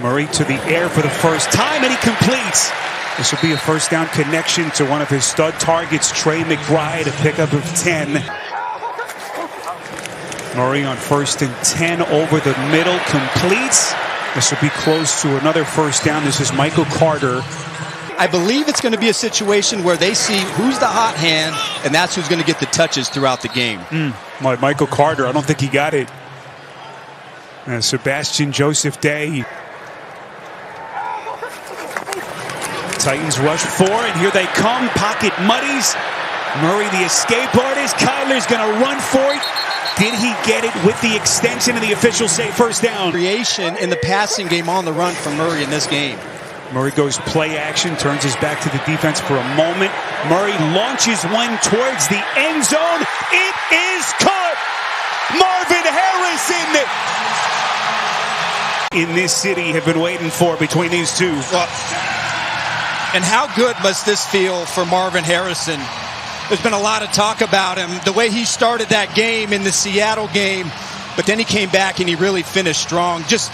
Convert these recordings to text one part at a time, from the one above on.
Murray to the air for the first time, and he completes. This will be a first down connection to one of his stud targets, Trey McBride, a pickup of 10. Murray on 1st and 10 over the middle, completes. This will be close to another first down. This is Michael Carter. I believe it's going to be a situation where they see who's the hot hand, and that's who's going to get the touches throughout the game. Michael Carter, I don't think he got it. Sebastian Joseph Day. Titans rush 4, and here they come. Pocket muddies. Murray, the escape artist. Kyler's going to run for it. Did he get it with the extension, and the officials say first down? Creation in the passing game on the run from Murray in this game. Murray goes play action, turns his back to the defense for a moment. Murray launches one towards the end zone. It is caught! Marvin Harrison! In this city have been waiting for between these two. And how good must this feel for Marvin Harrison? There's been a lot of talk about him, the way he started that game in the Seattle game, but then he came back and he really finished strong. Just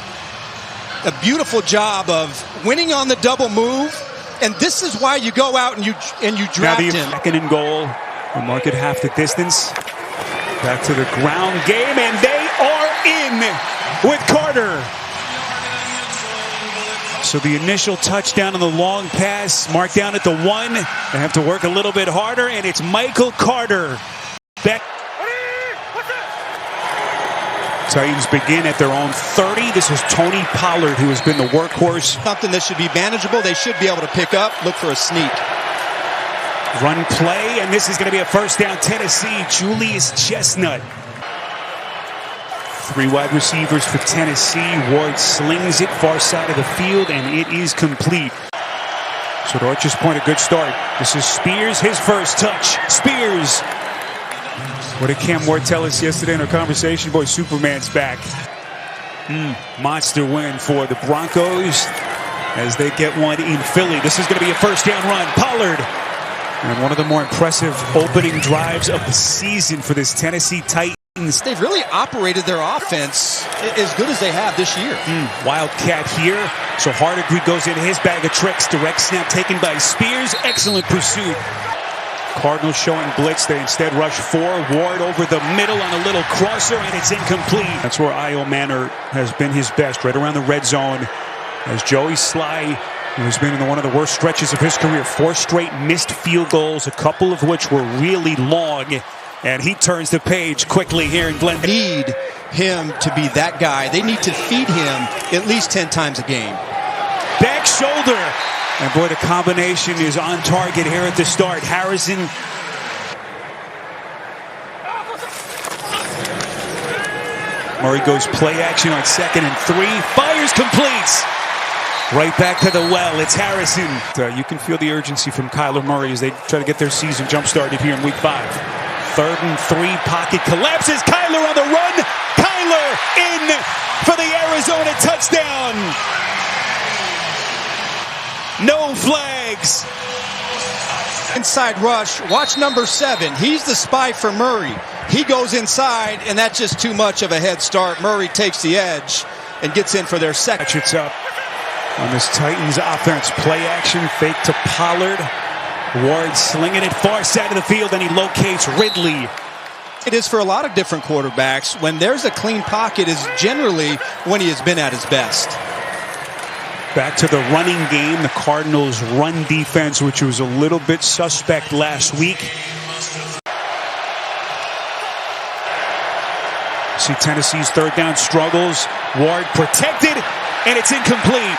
a beautiful job of winning on the double move, and this is why you go out and you draft him. Second and goal, we'll mark it half the distance. Back to the ground game, and they are in with Carter. So the initial touchdown on the long pass, marked down at the 1. They have to work a little bit harder, and it's Michael Carter. Back. Titans begin at their own 30. This is Tony Pollard, who has been the workhorse. Something that should be manageable. They should be able to pick up, look for a sneak. Run play, and this is going to be a first down, Tennessee. Julius Chestnut. 3 wide receivers for Tennessee. Ward slings it far side of the field, and it is complete. So to Archer's point, a good start. This is Spears, his first touch. Spears. What did Cam Ward tell us yesterday in our conversation? Boy, Superman's back. Monster win for the Broncos as they get one in Philly. This is going to be a first down run. Pollard. And one of the more impressive opening drives of the season for this Tennessee Titans. They've really operated their offense as good as they have this year. Wildcat here. So Hardigree goes into his bag of tricks. Direct snap taken by Spears. Excellent pursuit. Cardinals showing blitz. They instead rush 4. Ward over the middle on a little crosser, and it's incomplete. That's where Io Manor has been his best, right around the red zone. As Joey Sly, who has been in one of the worst stretches of his career, 4 straight missed field goals, a couple of which were really long. And he turns the page quickly here in Glen. Need him to be that guy. They need to feed him at least 10 times a game. Back shoulder. And boy, the combination is on target here at the start. Harrison. Murray goes play action on 2nd and 3. Fires, completes. Right back to the well. It's Harrison. You can feel the urgency from Kyler Murray as they try to get their season jump-started here in Week 5. 3rd and 3, pocket collapses. Kyler on the run. Kyler in for the Arizona touchdown. No flags. Inside rush. Watch number 7. He's the spy for Murray. He goes inside, and that's just too much of a head start. Murray takes the edge and gets in for their second. It's up on this Titans offense. Play action, fake to Pollard. Ward slinging it far side of the field, and he locates Ridley. It is for a lot of different quarterbacks. When there's a clean pocket is generally when he has been at his best. Back to the running game. The Cardinals' run defense, which was a little bit suspect last week. See Tennessee's 3rd down struggles. Ward protected, and it's incomplete.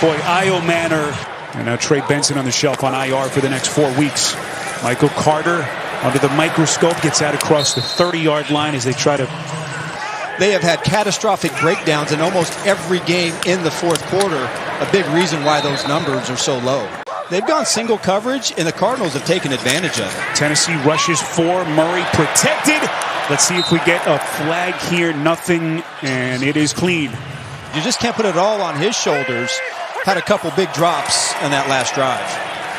Boy, Io Manor. And now Trey Benson on the shelf on IR for the next 4 weeks. Michael Carter under the microscope gets out across the 30-yard line as they try to. They have had catastrophic breakdowns in almost every game in the 4th quarter. A big reason why those numbers are so low. They've gone single coverage, and the Cardinals have taken advantage of it. Tennessee rushes 4. Murray protected. Let's see if we get a flag here. Nothing, and it is clean. You just can't put it all on his shoulders. Had a couple big drops in that last drive.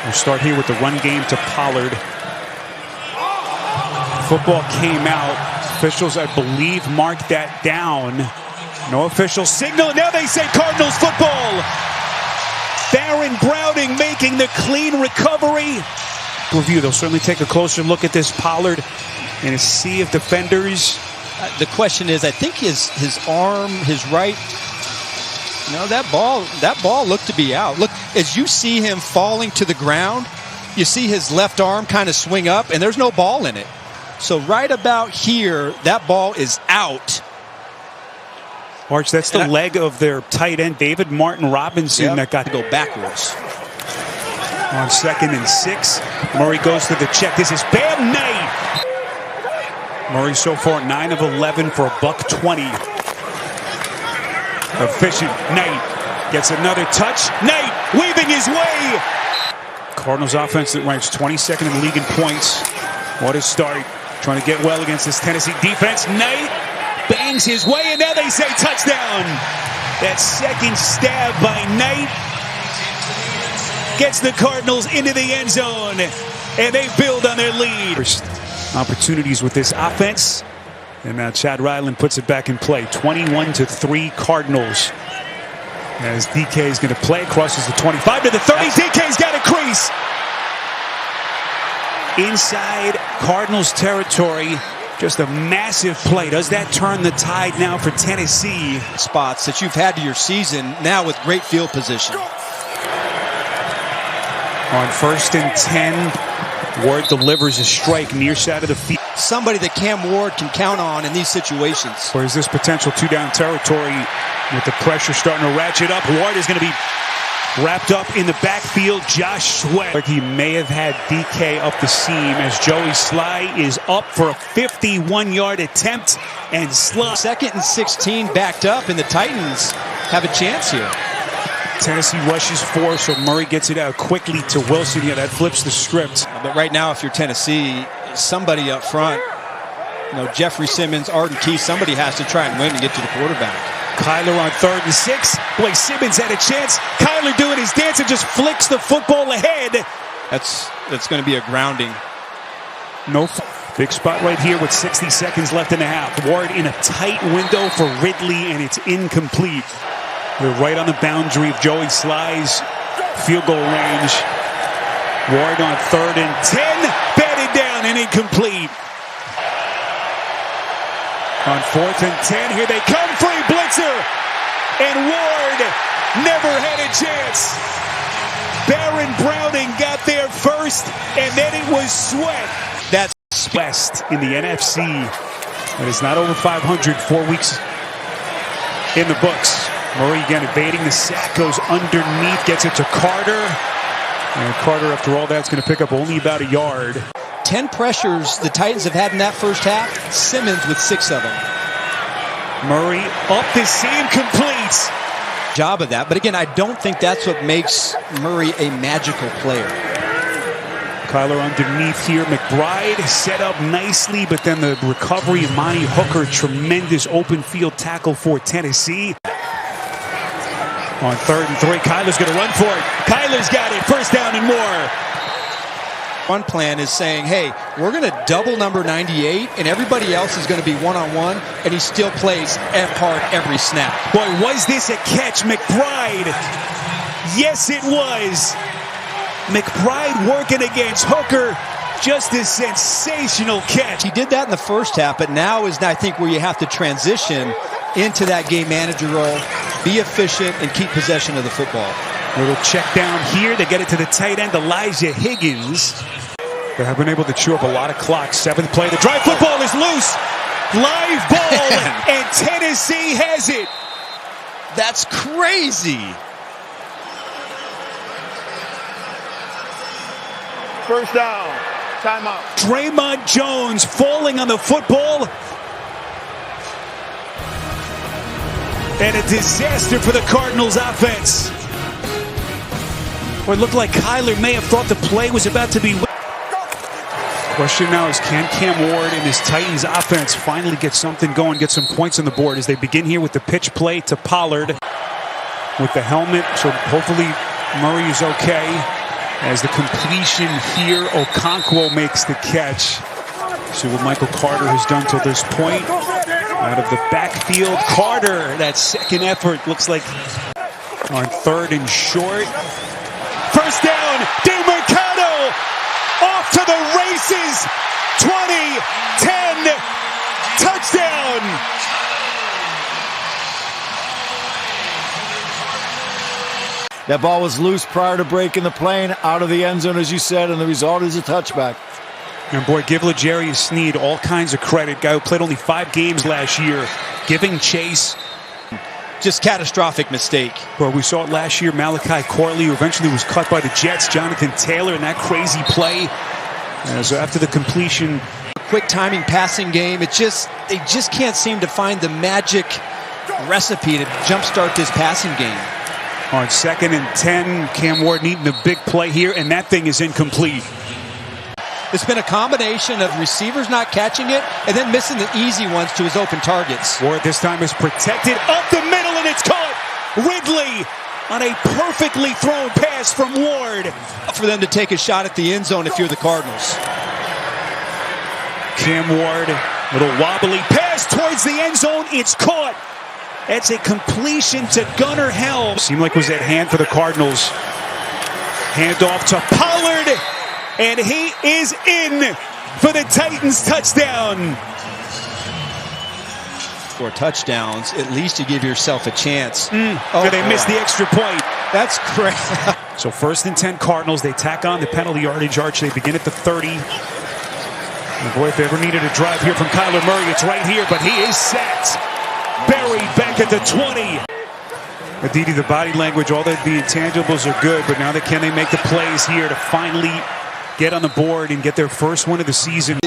We'll start here with the run game to Pollard. Football came out. Officials, I believe, marked that down. No official signal. Now they say Cardinals football. Baron Browning making the clean recovery. Review. They'll certainly take a closer look at this Pollard and a sea of defenders. The question is, I think his arm, his right. No, that ball looked to be out. Look, as you see him falling to the ground, you see his left arm kind of swing up, and there's no ball in it. So right about here, that ball is out. Arch, that's the leg of their tight end, David Martin Robinson, that got to go backwards. On 2nd and 6, Murray goes to the check. This is Bam Knight. Murray so far 9 of 11 for $120. Efficient. Knight gets another touch. Knight weaving his way. Cardinals offense that ranks 22nd in the league in points. What a start. Trying to get well against this Tennessee defense. Knight bangs his way, and now they say touchdown. That second stab by Knight gets the Cardinals into the end zone, and they build on their lead. First opportunities with this offense, and now Chad Ryland puts it back in play. 21-3 Cardinals. As DK is going to play, crosses the 25 to the 30. DK's got a crease. Inside Cardinals territory. Just a massive play. Does that turn the tide now for Tennessee? Spots that you've had to your season, now with great field position. On 1st and 10, Ward delivers a strike near side of the field. Somebody that Cam Ward can count on in these situations. Or is this potential 2-down territory with the pressure starting to ratchet up? Ward is going to be wrapped up in the backfield. Josh Sweat. He may have had DK up the seam as Joey Sly is up for a 51-yard attempt and slide. 2nd and 16 backed up, and the Titans have a chance here. Tennessee rushes 4, so Murray gets it out quickly to Wilson. Yeah, that flips the script. But right now, if you're Tennessee, somebody up front, Jeffrey Simmons, Arden Key, somebody has to try and win and get to the quarterback. Kyler on 3rd and 6. Boy, Simmons had a chance. Kyler doing his dance and just flicks the football ahead. That's going to be a grounding. No. Big spot right here with 60 seconds left in the half. Ward in a tight window for Ridley, and it's incomplete. They're right on the boundary of Joey Sly's field goal range. Ward on 3rd and 10. Batted down and incomplete. On 4th and 10, here they come, free blitzer, and Ward never had a chance. Baron Browning got there first, and then it was Sweat. That's West in the NFC. It is not over 500, 4 weeks in the books. Murray again evading the sack, goes underneath, gets it to Carter. And Carter, after all that's going to pick up only about a yard. 10 pressures the Titans have had in that first half. Simmons with 6 of them. Murray up the seam, completes. Job of that. But again, I don't think that's what makes Murray a magical player. Kyler underneath here. McBride set up nicely, but then the recovery of Monty Hooker. Tremendous open field tackle for Tennessee. On 3rd and 3, Kyler's going to run for it. Kyler's got it. First down and more. One plan is saying, hey, we're going to double number 98, and everybody else is going to be one-on-one, and he still plays hard every snap. Boy, was this a catch, McBride? Yes, it was. McBride working against Hooker. Just a sensational catch. He did that in the first half, but now is, I think, where you have to transition into that game manager role, be efficient, and keep possession of the football. Little check down here. They get it to the tight end, Elijah Higgins. They have been able to chew up a lot of clock. 7th play. The drive football is loose. Live ball, and Tennessee has it. That's crazy. First down. Timeout. Draymond Jones falling on the football. And a disaster for the Cardinals offense. Well, it looked like Kyler may have thought the play was about to be. Question now is, can Cam Ward and his Titans offense finally get something going, get some points on the board as they begin here with the pitch play to Pollard with the helmet. So hopefully Murray is okay. As the completion here, Okonkwo makes the catch. See what Michael Carter has done till this point. Out of the backfield, Carter. That second effort looks like on 3rd and short. First down, DeMercado off to the races. 20, 10, touchdown. That ball was loose prior to breaking the plane, out of the end zone, as you said, and the result is a touchback. And boy, give L'Jarius Sneed all kinds of credit. Guy who played only 5 games last year, giving chase. Just catastrophic mistake. Well, we saw it last year. Malachi Corley, who eventually was cut by the Jets. Jonathan Taylor in that crazy play. So after the completion, Quick timing passing game. They just can't seem to find the magic recipe to jumpstart this passing game. on 2nd and 10, Cam Ward needing a big play here, and that thing is incomplete. It's been a combination of receivers not catching it and then missing the easy ones to his open targets. Ward this time is protected up the middle, and it's caught. Ridley on a perfectly thrown pass from Ward. For them to take a shot at the end zone if you're the Cardinals. Cam Ward, little wobbly pass towards the end zone. It's caught. It's a completion to Gunnar Helm. Seemed like was at hand for the Cardinals. Handoff to Pollard, and he is in for the Titans touchdown. For touchdowns, at least you give yourself a chance. Oh, they missed the extra point. That's crazy. So 1st and 10 Cardinals. They tack on the penalty yardage arch. They begin at the 30. And boy, if they ever needed a drive here from Kyler Murray, it's right here, but he is set. Buried back at the 20. Aditi, the body language, all that the intangibles are good, but now can they make the plays here to finally get on the board and get their first win of the season?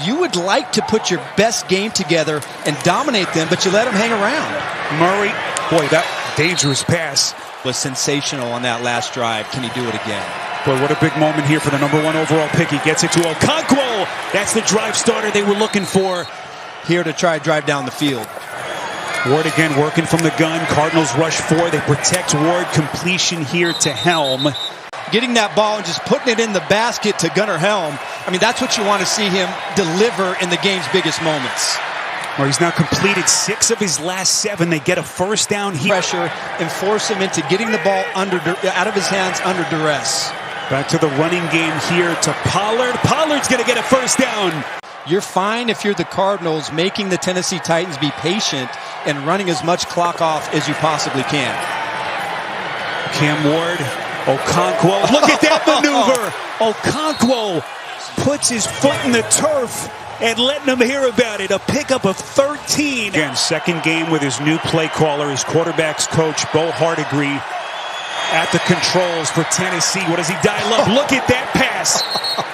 You would like to put your best game together and dominate them, but you let them hang around. Murray, boy, that dangerous pass was sensational on that last drive. Can he do it again? Boy, what a big moment here for the #1 overall pick. He gets it to Okonkwo. That's the drive starter they were looking for. Here to try to drive down the field. Ward again working from the gun. Cardinals rush 4. They protect Ward. Completion here to Helm. Getting that ball and just putting it in the basket to Gunnar Helm. I mean, that's what you want to see him deliver in the game's biggest moments. Well, he's now completed 6 of his last 7. They get a first down here. Pressure and force him into getting the ball out of his hands under duress. Back to the running game here to Pollard. Pollard's going to get a first down. You're fine if you're the Cardinals, making the Tennessee Titans be patient and running as much clock off as you possibly can. Cam Ward, Okonkwo. Look at that maneuver. Okonkwo puts his foot in the turf and letting them hear about it. A pickup of 13. Again, second game with his new play caller, his quarterback's coach, Bo Hardigree, at the controls for Tennessee. What does he dial up? Look at that pass.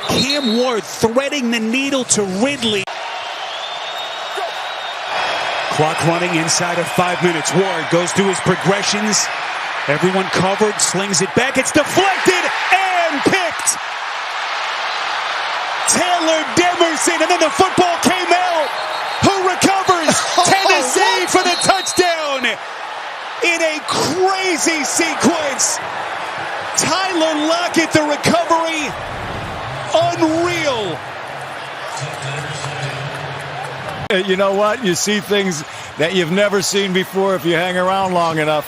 Cam Ward threading the needle to Ridley. Clock running inside of 5 minutes. Ward goes through his progressions. Everyone covered, slings it back. It's deflected and picked. Taylor Demerson, and then the football came out. Who recovers? Tennessee for the touchdown. In a crazy sequence. Tyler Lockett, the recovery. Unreal. You know what? You see things that you've never seen before if you hang around long enough.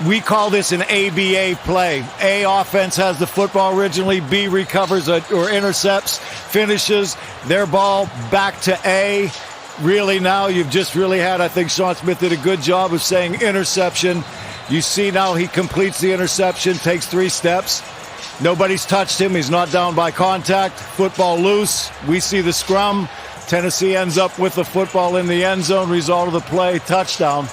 We call this an ABA play. A, offense has the football originally. B, recovers or intercepts, finishes their ball back to A. Really now you've just really had, I think Sean Smith did a good job of saying interception. You see now he completes the interception, takes 3 steps. Nobody's touched him. He's not down by contact. Football loose. We see the scrum. Tennessee ends up with the football in the end zone. Result of the play, touchdown.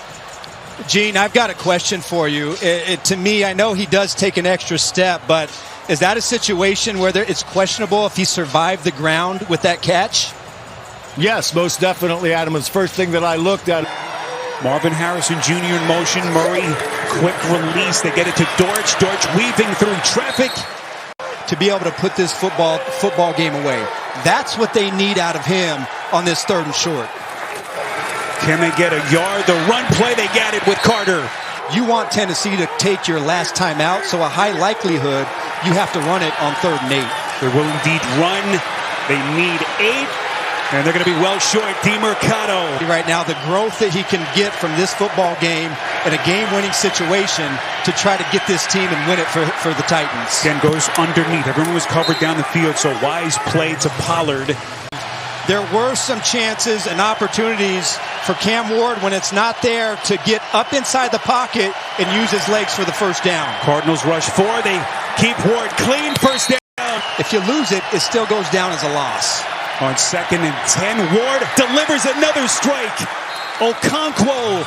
Gene, I've got a question for you. To me, I know he does take an extra step, but is that a situation where it's questionable if he survived the ground with that catch? Yes, most definitely, Adam. It's the first thing that I looked at. Marvin Harrison Jr. in motion. Murray, quick release. They get it to Dortch. Dortch weaving through traffic. To be able to put this football game away. That's what they need out of him on this 3rd and short. Can they get a yard? The run play, they got it with Carter. You want Tennessee to take your last time out, so a high likelihood you have to run it on 3rd and 8. They will indeed run. They need 8. And they're going to be well short. DeMercado. Right now, the growth that he can get from this football game in a game-winning situation to try to get this team and win it for the Titans. Again, goes underneath. Everyone was covered down the field, so wise play to Pollard. There were some chances and opportunities for Cam Ward when it's not there to get up inside the pocket and use his legs for the first down. Cardinals rush 4. They keep Ward clean. First down. If you lose it, it still goes down as a loss. On 2nd and 10, Ward delivers another strike. Okonkwo,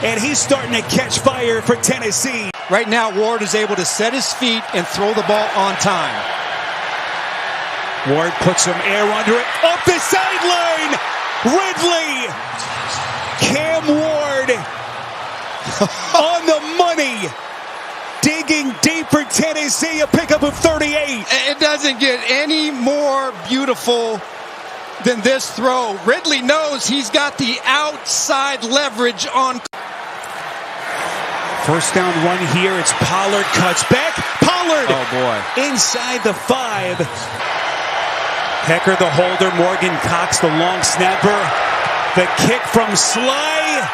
and he's starting to catch fire for Tennessee. Right now, Ward is able to set his feet and throw the ball on time. Ward puts some air under it. Up the sideline! Ridley! Cam Ward on the money. Digging deep for Tennessee, a pickup of 38. It doesn't get any more beautiful than this throw. Ridley knows he's got the outside leverage on. First down run here. It's Pollard, cuts back. Pollard! Oh, boy. Inside the 5. Hecker, the holder. Morgan Cox, the long snapper. The kick from Sly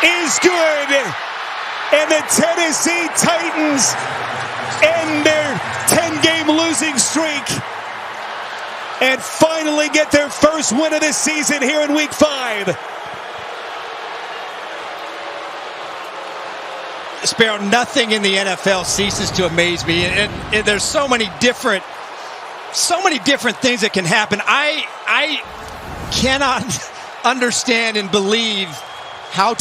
is good. And the Tennessee Titans end their 10-game losing streak and finally get their first win of the season here in Week 5. Sparrow, nothing in the NFL ceases to amaze me. And there's so many different things that can happen. I cannot understand and believe how